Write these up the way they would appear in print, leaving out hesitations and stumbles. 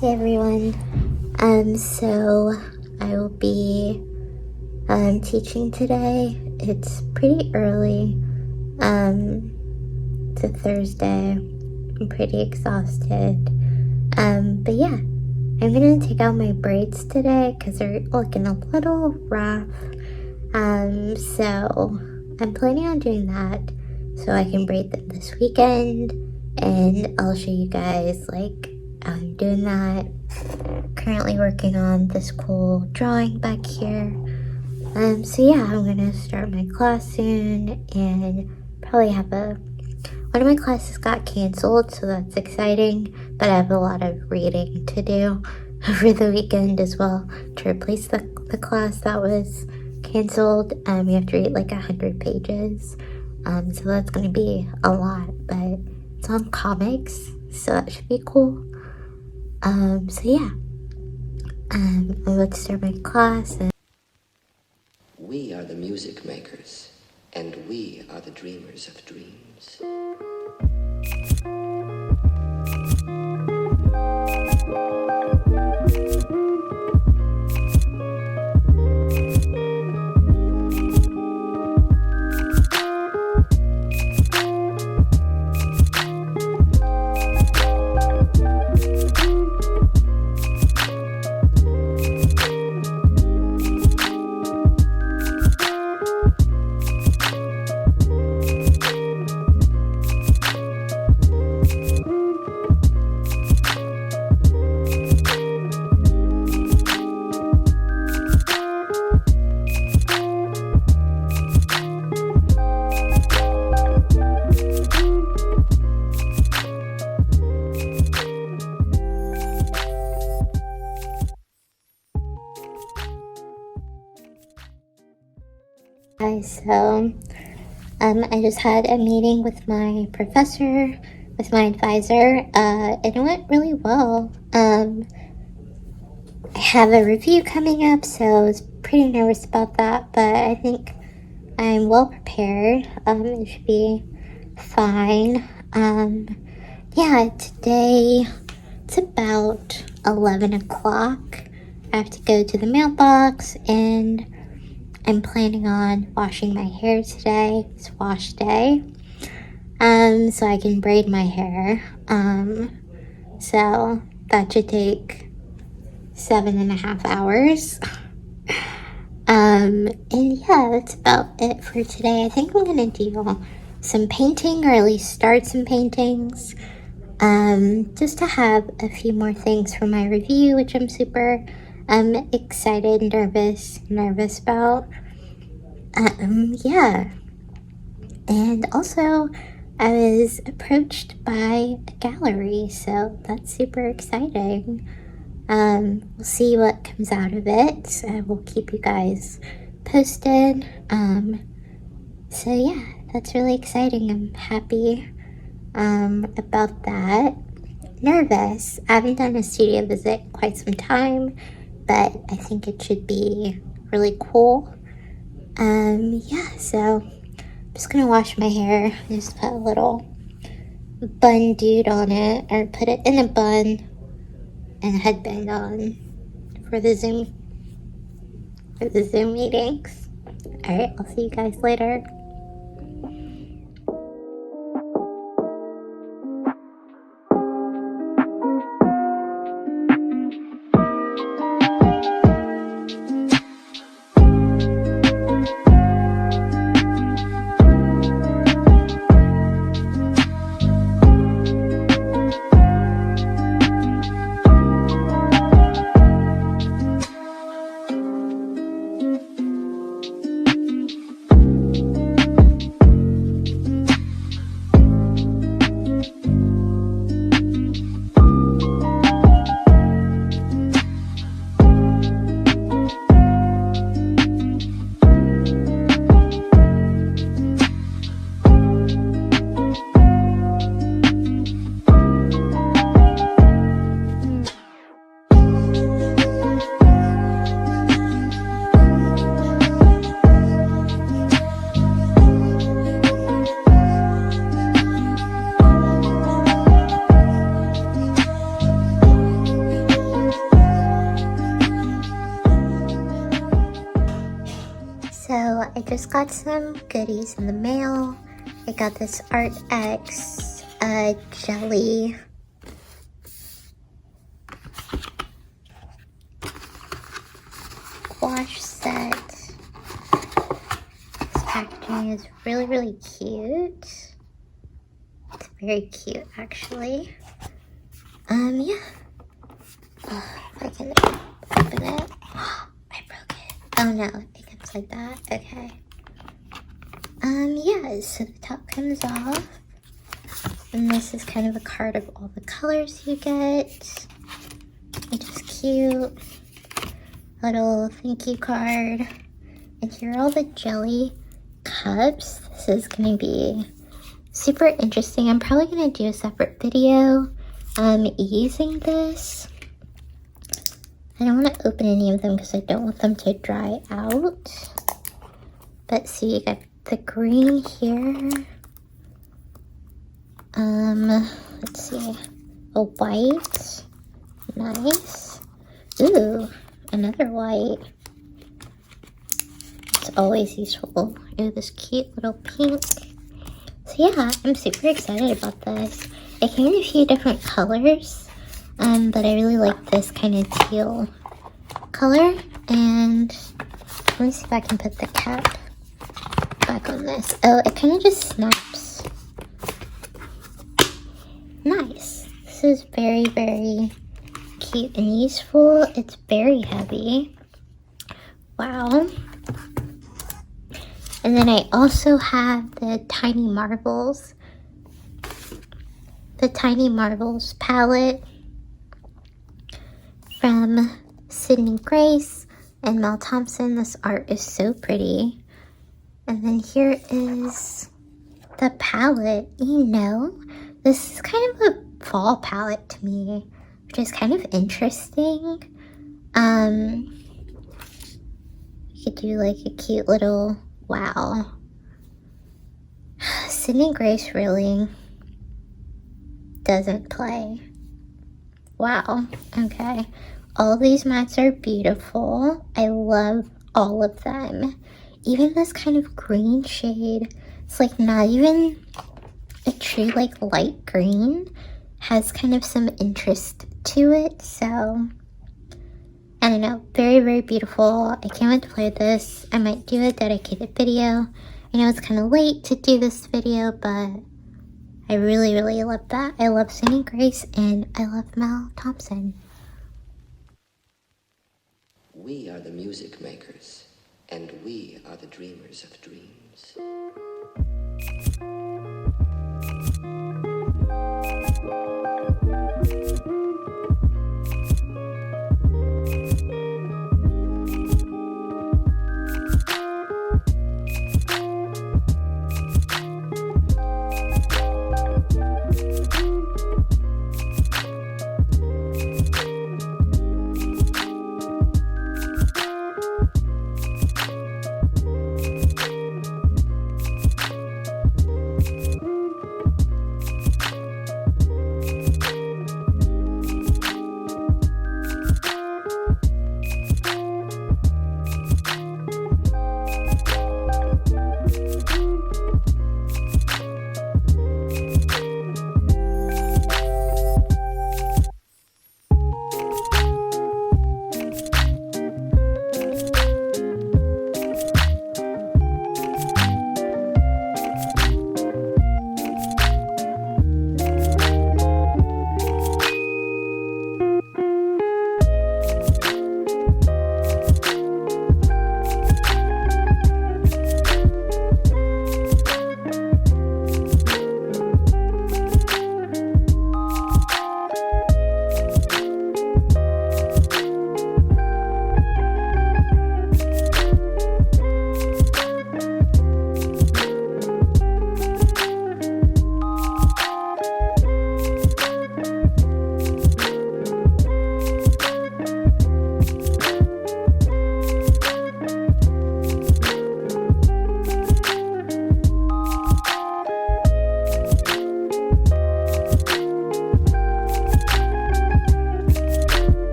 Hey everyone, so I will be teaching today. It's pretty early, it's a Thursday. I'm pretty exhausted, but yeah, I'm gonna take out my braids today because they're looking a little rough, so I'm planning on doing that so I can braid them this weekend, and I'll show you guys I'm doing that. Currently working on this cool drawing back here. So yeah, I'm gonna start my class soon and probably have one of my classes got canceled, so that's exciting, but I have a lot of reading to do over the weekend as well to replace the class that was canceled. We have to read 100 pages, so that's gonna be a lot, but it's on comics, so that should be cool. So yeah, I'm about to start my class. We are the music makers, and we are the dreamers of dreams. Guys, so I just had a meeting with my professor, with my advisor, and it went really well. I have a review coming up, so I was pretty nervous about that, but I think I'm well prepared. It should be fine. Yeah, today it's about 11 o'clock. I have to go to the mailbox, and I'm planning on washing my hair today. It's wash day. So I can braid my hair. So that should take 7.5 hours. And yeah, that's about it for today. I think I'm gonna do some painting, or at least start some paintings. Just to have a few more things for my review, which I'm super excited, nervous about. Yeah. And also, I was approached by a gallery, so that's super exciting. We'll see what comes out of it. I will keep you guys posted. So yeah, that's really exciting. I'm happy about that. Nervous. I haven't done a studio visit in quite some time, but I think it should be really cool. Yeah, so I'm just gonna wash my hair. Just put a little bun dude on it, or put it in a bun and a headband on for the Zoom meetings. Alright, I'll see you guys later. just got some goodies in the mail. I got this Art X jelly gouache set. This packaging is really, really cute. It's very cute, actually. Yeah. Oh, if I can open it. I broke it. Oh no, it comes like that. Okay. Yeah, so the top comes off. And this is kind of a card of all the colors you get. Which is cute. Little thank you card. And here are all the jelly cups. This is gonna be super interesting. I'm probably gonna do a separate video using this. I don't want to open any of them because I don't want them to dry out. But see, you got the green here. Let's see. A white. Nice. Ooh, another white. It's always useful. Ooh, this cute little pink. So yeah, I'm super excited about this. It came in a few different colors, but I really like this kind of teal color. And let me see if I can put the cap back on this. Oh, it kind of just snaps. Nice. This is very, very cute and useful. It's very heavy. Wow. And then I also have the Tiny Marvels. The Tiny Marvels palette from Sydney Grace and Mel Thompson. This art is so pretty. And then here is the palette. You know, this is kind of a fall palette to me, which is kind of interesting. You could do like a cute little, wow. Sydney Grace really doesn't play. Wow, okay. All these mats are beautiful. I love all of them. Even this kind of green shade, it's like not even a true like light green, has kind of some interest to it. So I don't know, very, very beautiful. I can't wait to play this. I might do a dedicated video. I know it's kind of late to do this video, but I really, really love that. I love Sydney Grace and I love Mel Thompson. We are the music makers, and we are the dreamers of dreams.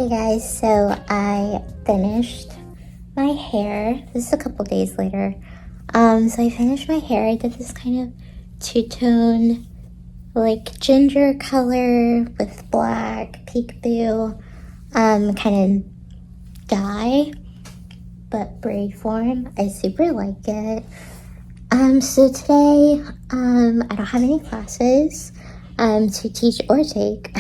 Hey guys, so I finished my hair. This is a couple days later. So I finished my hair. I did this kind of two-tone, like ginger color with black peekaboo, kind of dye, but braid form. I super like it. So today, I don't have any classes, to teach or take.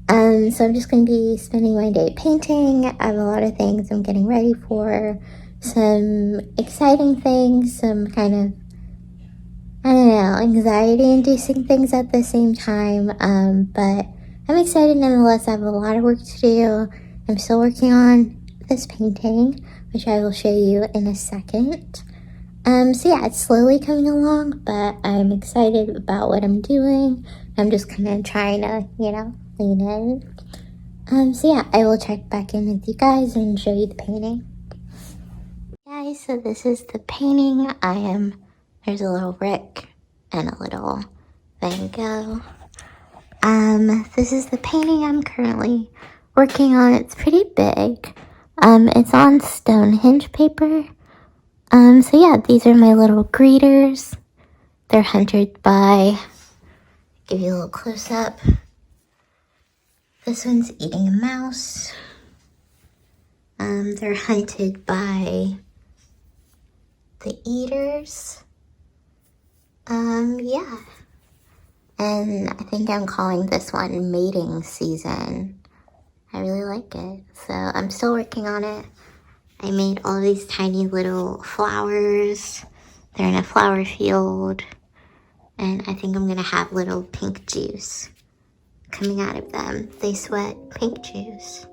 So I'm just going to be spending my day painting. I have a lot of things I'm getting ready for, some exciting things, some kind of, I don't know, anxiety-inducing things at the same time, but I'm excited nonetheless. I have a lot of work to do. I'm still working on this painting, which I will show you in a second. So yeah, it's slowly coming along, but I'm excited about what I'm doing. I'm just kind of trying to, lean in. So yeah, I will check back in with you guys and show you the painting. Guys, so this is the painting. There's a little Rick and a little Van Gogh. This is the painting I'm currently working on. It's pretty big. It's on Stonehenge paper. So yeah, these are my little greeters. They're hunted by, give you a little close up. This one's eating a mouse. They're hunted by the eaters. Yeah. And I think I'm calling this one mating season. I really like it. So I'm still working on it. I made all these tiny little flowers. They're in a flower field. And I think I'm going to have little pink juice coming out of them. They sweat pink juice.